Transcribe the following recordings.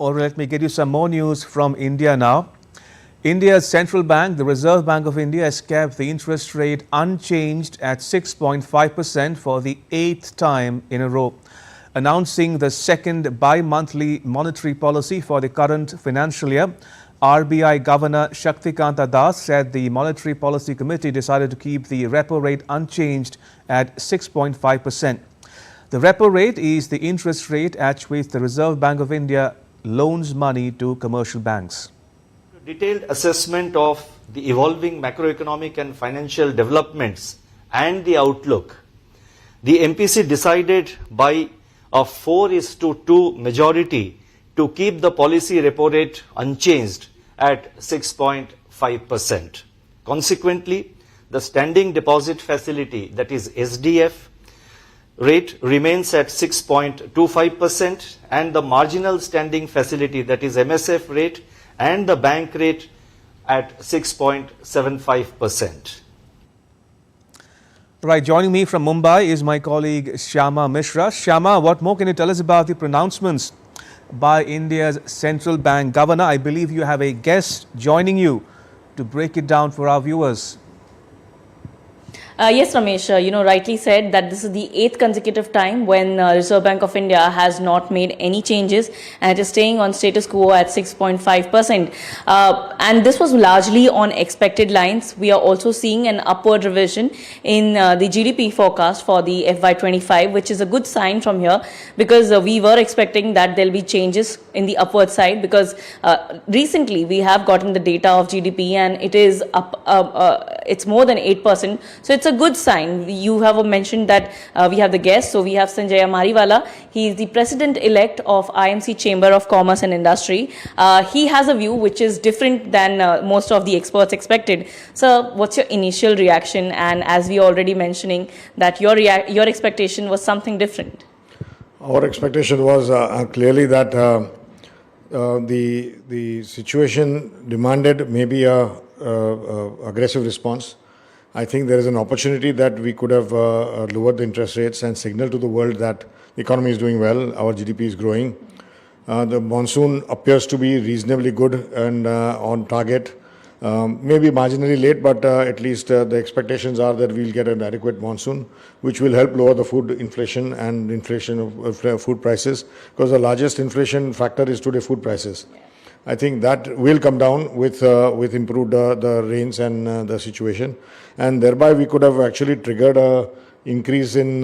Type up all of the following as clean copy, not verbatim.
Or let me get you some more news from India now. India's central bank, the Reserve Bank of India, has kept the interest rate unchanged at 6.5% for the 8th time in a row, announcing the second bi-monthly monetary policy for the current financial year. RBI Governor Shaktikanta Das said the Monetary Policy Committee decided to keep the repo rate unchanged at 6.5%. The repo rate is the interest rate at which the Reserve Bank of India loans money to commercial banks. Detailed assessment of the evolving macroeconomic and financial developments and the outlook, the MPC decided by a 4:2 majority to keep the policy repo rate unchanged at 6.5%. Consequently, the standing deposit facility, that is SDF, rate remains at 6.25% and the marginal standing facility, that is MSF rate, and the bank rate at 6.75%. Right, joining me from Mumbai is my colleague Shyama Mishra. Shyama, what more can you tell us about the pronouncements by India's central bank governor? I believe you have a guest joining you to break it down for our viewers. Yes, Ramesh, rightly said that this is the 8th consecutive time when Reserve Bank of India has not made any changes and it is staying on status quo at 6.5%. And this was largely on expected lines. We are also seeing an upward revision in the GDP forecast for the FY25, which is a good sign from here because we were expecting that there will be changes in the upward side because recently we have gotten the data of GDP and it is up, it's more than 8%. So it's a good sign. You have mentioned that we have the guest. So we have Sanjay Mariwala. He is the president-elect of IMC Chamber of Commerce and Industry. He has a view which is different than most of the experts expected. So what's your initial reaction? And as we already mentioning that your expectation was something different. Our expectation was clearly that the situation demanded maybe a aggressive response. I think there is an opportunity that we could have lowered the interest rates and signaled to the world that the economy is doing well, our GDP is growing. The monsoon appears to be reasonably good and on target. Maybe marginally late, but at least the expectations are that we'll get an adequate monsoon, which will help lower the food inflation and inflation of food prices, because the largest inflation factor is today food prices. I think that will come down with improved the rains and the situation, and thereby we could have actually triggered a increase in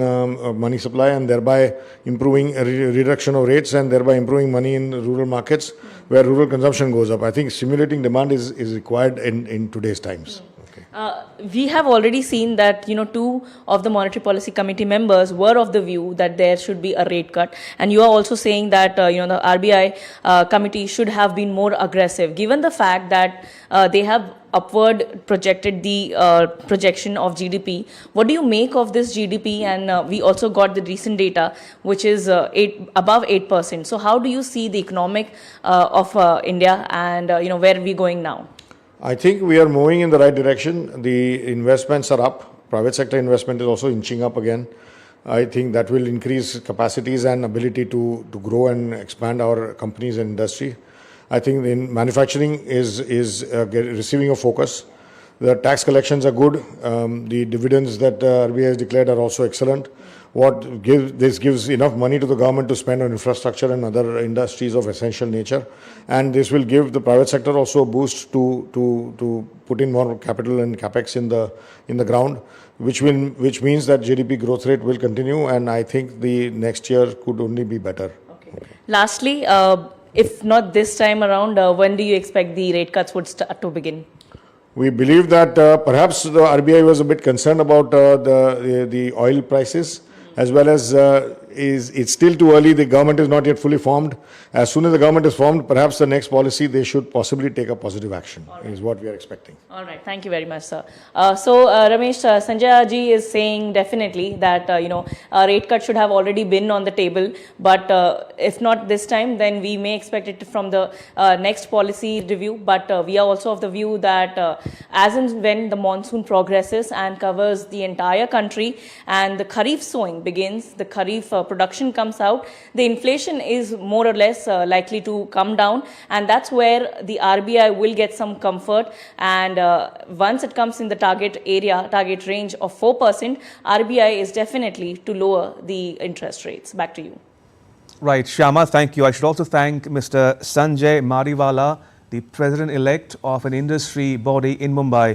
money supply and thereby improving reduction of rates and thereby improving money in rural markets where rural consumption goes up. I think stimulating demand is required in today's times. We have already seen that, two of the Monetary Policy Committee members were of the view that there should be a rate cut. And you are also saying that, the RBI committee should have been more aggressive, given the fact that they have upward projected the projection of GDP. What do you make of this GDP? And we also got the recent data, which is above 8%. So how do you see the economic of India and, where are we going now? I think we are moving in the right direction. The investments are up. Private sector investment is also inching up again. I think that will increase capacities and ability to grow and expand our companies and industry. I think in manufacturing is receiving a focus. The tax collections are good. The dividends that RBI has declared are also excellent. This gives enough money to the government to spend on infrastructure and other industries of essential nature, and this will give the private sector also a boost to put in more capital and capex in the ground, which means that GDP growth rate will continue, and I think the next year could only be better. Okay. Lastly, if not this time around, when do you expect the rate cuts would start to begin? We believe that perhaps the RBI was a bit concerned about the oil prices, as well as it's still too early. The government is not yet fully formed. As soon as the government is formed, perhaps the next policy, they should possibly take a positive action, is what we are expecting. All right. Thank you very much, sir. Ramesh, Sanjay ji is saying definitely that, a rate cut should have already been on the table. But if not this time, then we may expect it from the next policy review. But we are also of the view that as and when the monsoon progresses and covers the entire country and the Kharif sowing begins, the Kharif production comes out, the inflation is more or less likely to come down, and that's where the RBI will get some comfort. And once it comes in the target range of 4%, RBI is definitely to lower the interest rates. Back to you. Right, Shyama, thank you. I should also thank Mr. Sanjay Mariwala, the President-elect of an industry body in Mumbai,